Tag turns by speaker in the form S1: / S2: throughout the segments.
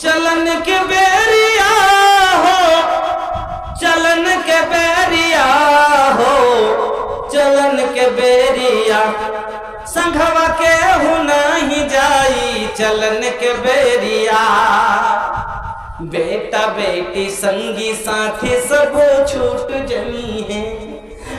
S1: चलन के बेरिया हो, चलन के बेरिया हो, चलन के बेरिया संघवा के हूँ नहीं जाई चलन के बेरिया। बेटा बेटी संगी साथी सब छूट जमी है,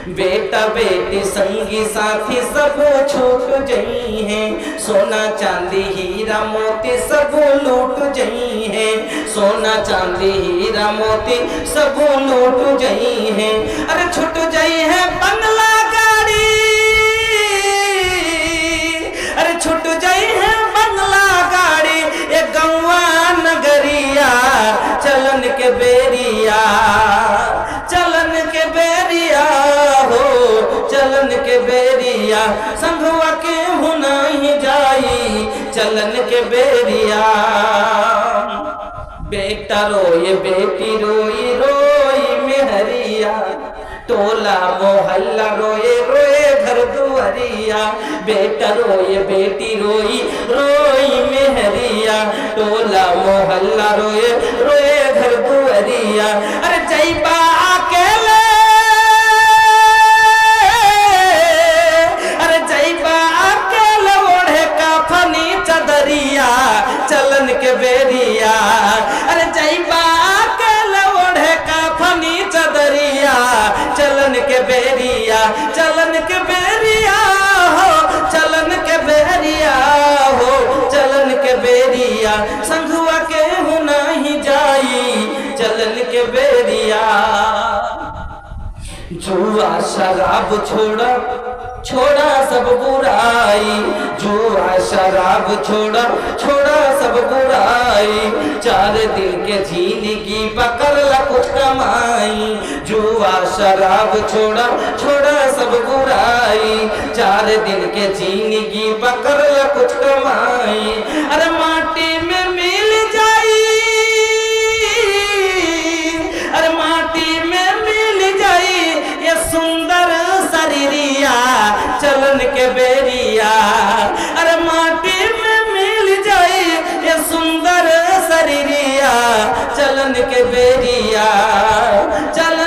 S1: बेटा बेटी संगी साथी सब छूट जई है। सोना चांदी हीरा मोती सब लूट जई है, सोना चांदी हीरा मोती सब लूट जई है। अरे छूट जई है बंगला गाड़ी, अरे छूट जई है बंगला गाड़ी, ये गौवा नगरिया चलन के बेरिया, चलन के बेरिया हो, चलन के बेरिया संघवा के हूँ नहीं जाई चलन के बेरिया। बेटा रोए बेटी रोई रोई मेहरिया, टोला मोहल्ला रोए रोए घर दुआरिया। बेटा रोए बेटी रोई रोई मेहरिया, टोला मोहल्ला रोए रोए घर दुआरिया। अरे जैबा अकेले, अरे जैबा अकेले ओढ़े काफनी चदरिया चलन के बेरिया। अरे जैबा अकेले ओढ़े काफनी चदरिया चलन के बेरिया, चलन के बेरिया हो, चलन के बेरिया हो, चलन के बेरिया संघवा के हूँ नहीं जाई चलन के बेरिया। जुआ शराब छोड़ा छोड़ा सब बुराई, जुआ शराब छोड़ा छोड़ा सब बुराई। 4 दिन के जिंदगी पकड़ला कुछ कमाई, जुआ शराब छोड़ा छोड़ा सब बुराई। 4 दिन के जिंदगी पकड़ला कुछ कमाई। अरे माटी में मिल जाई, अरे माटी में मिल जाई ये सुंदर शरीरिया चलन के बेरिया। अरे माटी में मिल जाई ये सुंदर शरीरिया चलन के बेरिया, चलन